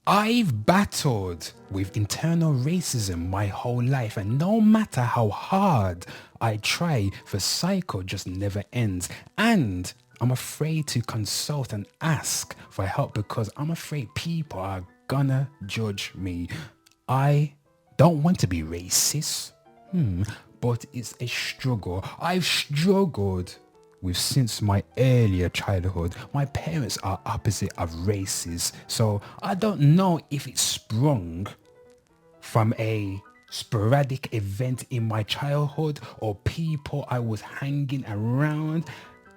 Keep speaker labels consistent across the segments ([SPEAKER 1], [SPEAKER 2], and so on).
[SPEAKER 1] I've battled with internal racism my whole life, and no matter how hard I try, the cycle just never ends. And I'm afraid to consult and ask for help because I'm afraid people are gonna judge me. I don't want to be racist, but it's a struggle. I've struggled with since my earlier childhood. My parents are opposite of races, so I don't know if it sprung from a sporadic event in my childhood or people I was hanging around.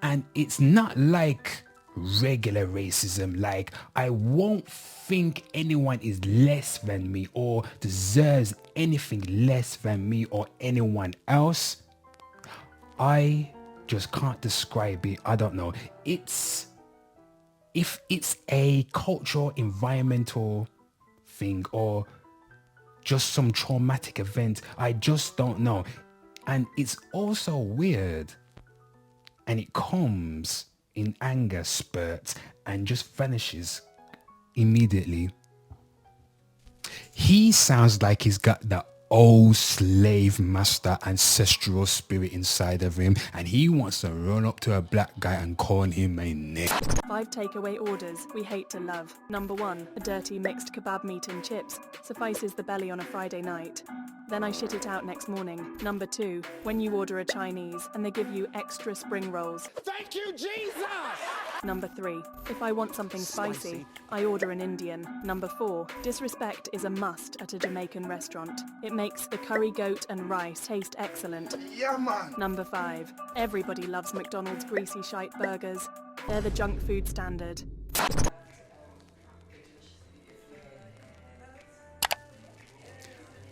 [SPEAKER 1] And it's not like regular racism, like I won't think anyone is less than me or deserves anything less than me or anyone else. I just can't describe it. I don't know. If it's a cultural, environmental thing or just some traumatic event, I just don't know. And it's also weird. And it comes in anger spurts and just vanishes immediately. He sounds like he's got the old slave master ancestral spirit inside of him, and he wants to run up to a black guy and call him a nigger.
[SPEAKER 2] 5 takeaway orders we hate to love. Number 1, a dirty mixed kebab meat and chips. Suffices the belly on a Friday night. Then I shit it out next morning. Number 2, when you order a Chinese and they give you extra spring rolls.
[SPEAKER 3] Thank you, Jesus!
[SPEAKER 2] Number 3, if I want something spicy, I order an Indian. Number 4, disrespect is a must at a Jamaican restaurant. It makes the curry goat and rice taste excellent.
[SPEAKER 3] Yeah, man!
[SPEAKER 2] Number 5, everybody loves McDonald's greasy shite burgers. They're the junk food standard.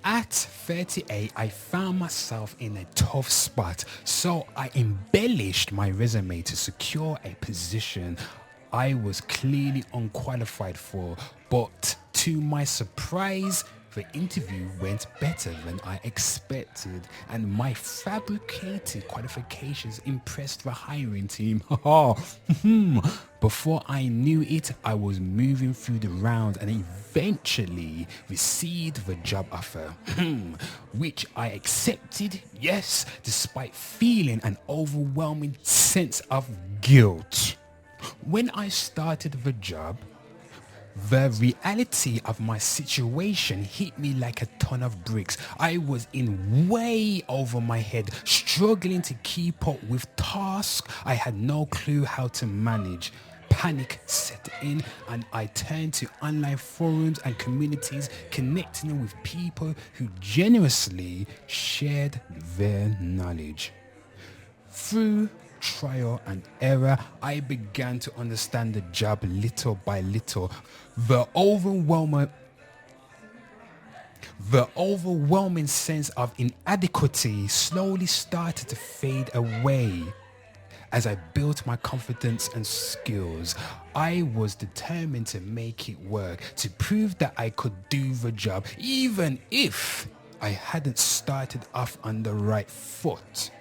[SPEAKER 1] At 38, I found myself in a tough spot, so I embellished my resume to secure a position I was clearly unqualified for, but to my surprise, the interview went better than I expected, and my fabricated qualifications impressed the hiring team. Before I knew it, I was moving through the rounds and eventually received the job offer, which I accepted, yes, despite feeling an overwhelming sense of guilt. When I started the job, the reality of my situation hit me like a ton of bricks. I was in way over my head, struggling to keep up with tasks I had no clue how to manage. Panic set in and I turned to online forums and communities, connecting with people who generously shared their knowledge. Through trial and error, I began to understand the job little by little. The overwhelming sense of inadequacy slowly started to fade away. As I built my confidence and skills, I was determined to make it work, to prove that I could do the job, even if I hadn't started off on the right foot.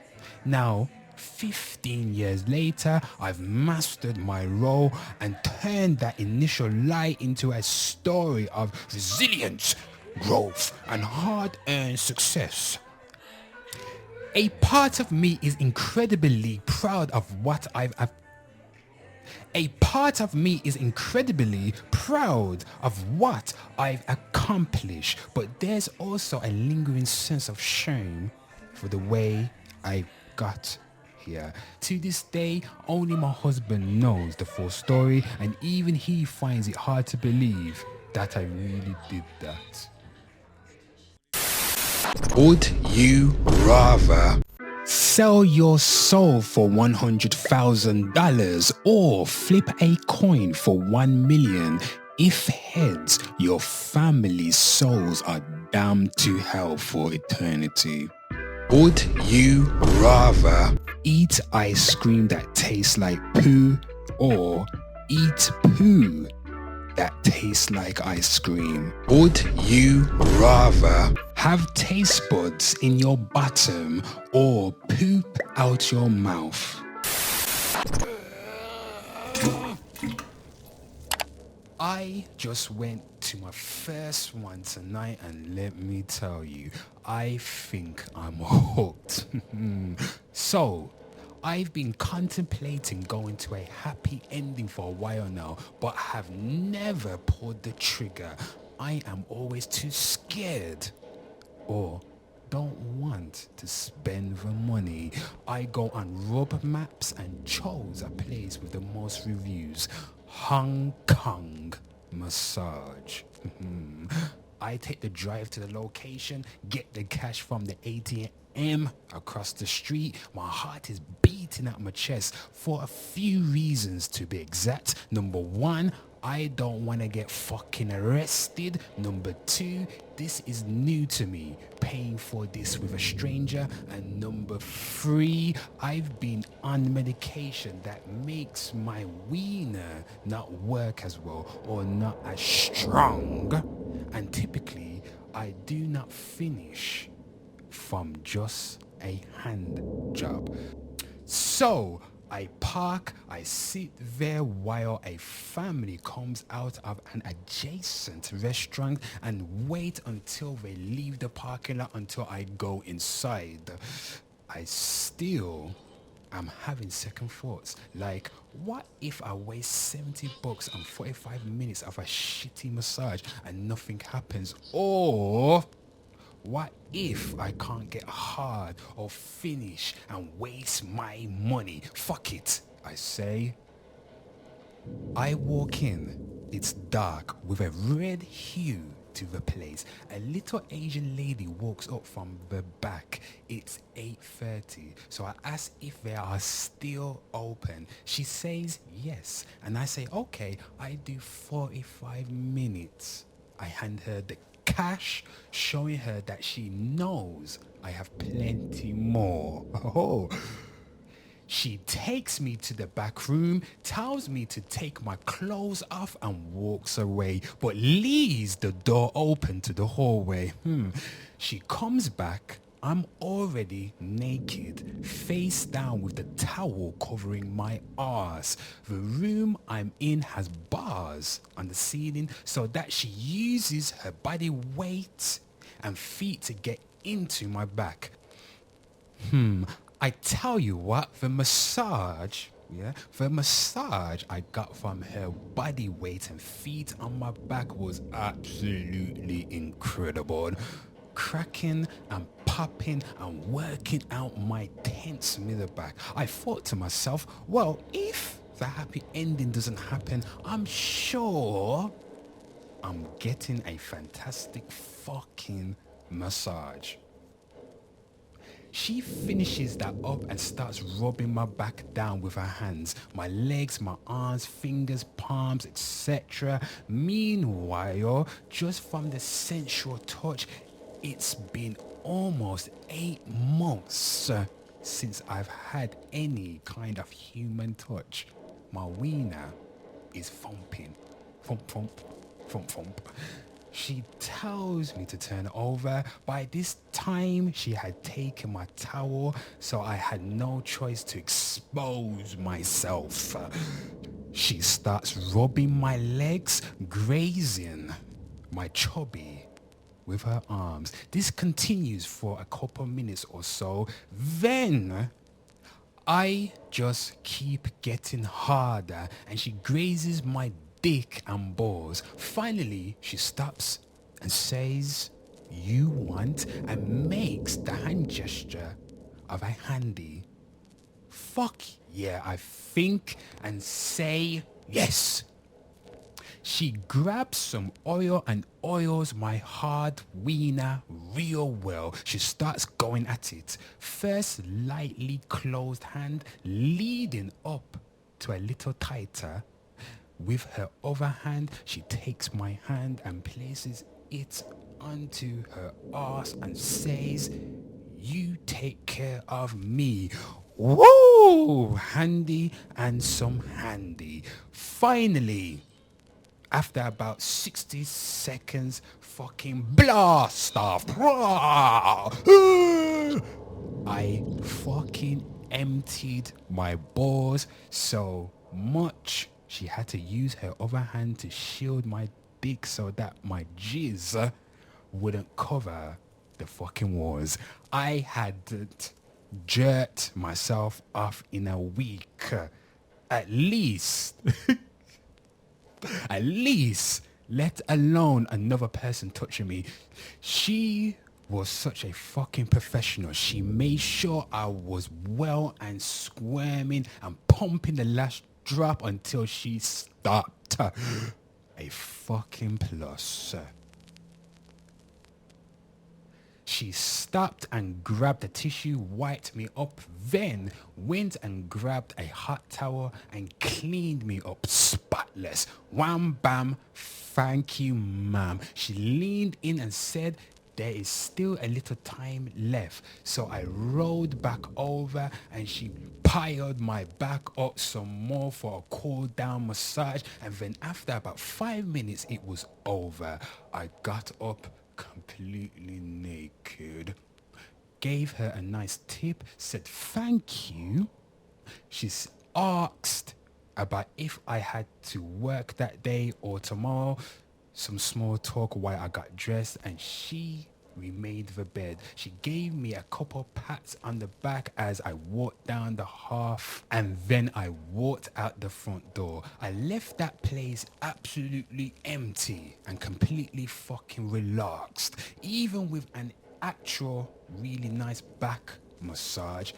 [SPEAKER 1] Now, 15 years later, I've mastered my role and turned that initial lie into a story of resilience, growth, and hard-earned success. A part of me is incredibly proud of what I've accomplished, but there's also a lingering sense of shame for the way I got here. To this day, only my husband knows the full story, and even he finds it hard to believe that I really did that. Would you rather sell your soul for $100,000 or flip a coin for $1 million? If heads, your family's souls are damned to hell for eternity. Would you rather eat ice cream that tastes like poo or eat poo that tastes like ice cream? Would you rather have taste buds in your bottom or poop out your mouth? I just went to my first one tonight, and let me tell you, I think I'm hooked. So, I've been contemplating going to a happy ending for a while now, but have never pulled the trigger. I am always too scared, or don't want to spend the money. I go on Rub Maps and chose a place with the most reviews, Hong Kong Massage. I take the drive to the location, get the cash from the ATM across the street. My heart is beating at my chest for a few reasons, to be exact. Number one, I don't want to get fucking arrested. Number two, this is new to me, paying for this with a stranger. And number three, I've been on medication that makes my wiener not work as well or not as strong. And typically, I do not finish from just a hand job. So I park, I sit there while a family comes out of an adjacent restaurant and wait until they leave the parking lot until I go inside. I still am having second thoughts, like, what if I waste $70 on 45 minutes of a shitty massage and nothing happens? Or what if I can't get hard or finish and waste my money? Fuck it, I say. I walk in, it's dark with a red hue to the place. A little Asian lady walks up from the back. It's 8:30, so I ask if they are still open. She says yes, and I say, okay, I do 45 minutes. I hand her the cash, showing her that she knows I have plenty more. Oh. She takes me to the back room, tells me to take my clothes off and walks away, but leaves the door open to the hallway. She comes back. I'm already naked, face down with the towel covering my arse. The room I'm in has bars on the ceiling so that she uses her body weight and feet to get into my back. I tell you what, the massage I got from her body weight and feet on my back was absolutely incredible. Cracking and popping and working out my tense middle back. I thought to myself, well, if the happy ending doesn't happen, I'm sure I'm getting a fantastic fucking massage. She finishes that up and starts rubbing my back down with her hands, my legs, my arms, fingers, palms, etc. Meanwhile, just from the sensual touch, it's been almost 8 months since I've had any kind of human touch. My wiener is thumping. Thump, thump, thump, thump. She tells me to turn over. By this time, she had taken my towel, so I had no choice to expose myself. She starts rubbing my legs, grazing my chubby with her arms. This continues for a couple minutes or so. Then I just keep getting harder and she grazes my dick and balls. Finally, she stops and says, "You want?" and makes the hand gesture of a handy. Fuck yeah, I think, and say yes. She grabs some oil and oils my hard wiener real well. She starts going at it. First lightly closed hand, leading up to a little tighter. With her other hand, she takes my hand and places it onto her arse and says, "You take care of me." Woo! Handy and some handy. Finally, after about 60 seconds, fucking blast off. I fucking emptied my balls, so much she had to use her other hand to shield my dick so that my jizz wouldn't cover the fucking walls. I hadn't jerked myself off in a week. At least, let alone another person touching me. She was such a fucking professional. She made sure I was well and squirming and pumping the last drop until she stopped. A fucking plus. She stopped and grabbed the tissue, wiped me up, then went and grabbed a hot towel and cleaned me up spotless. Wham bam, thank you ma'am. She leaned in and said, there is still a little time left. So I rolled back over and she piled my back up some more for a cool down massage, and then after about 5 minutes it was over. I got up completely naked, gave her a nice tip, said thank you. She asked about if I had to work that day or tomorrow. Some small talk while I got dressed, and she remade the bed. She gave me a couple pats on the back as I walked down the hearth, and then I walked out the front door. I left that place absolutely empty and completely fucking relaxed. Even with an actual really nice back massage,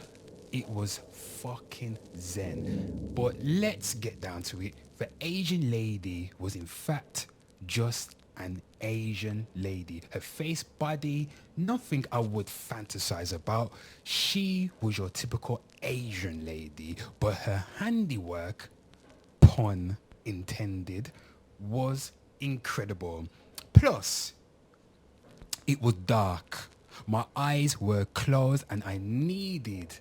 [SPEAKER 1] it was fucking zen. But let's get down to it. The Asian lady was in fact just an Asian lady. Her face, body, nothing I would fantasize about. She was your typical Asian lady, but her handiwork, pun intended, was incredible. Plus, it was dark. My eyes were closed and I needed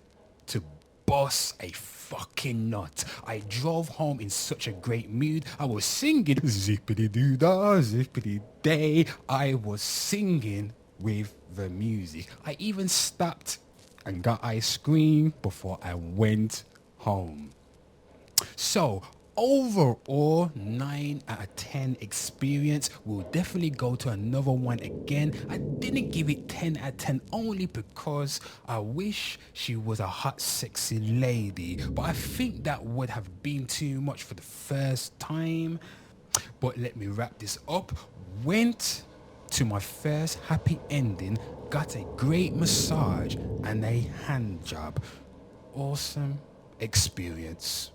[SPEAKER 1] to bust a fucking nut. I drove home in such a great mood. I was singing zippity doo dah, zippity day. I was singing with the music. I even stopped and got ice cream before I went home. So overall, 9 out of 10 experience. We'll definitely go to another one again. I didn't give it 10 out of 10 only because I wish she was a hot, sexy lady. But I think that would have been too much for the first time. But let me wrap this up. Went to my first happy ending, got a great massage and a hand job. Awesome experience.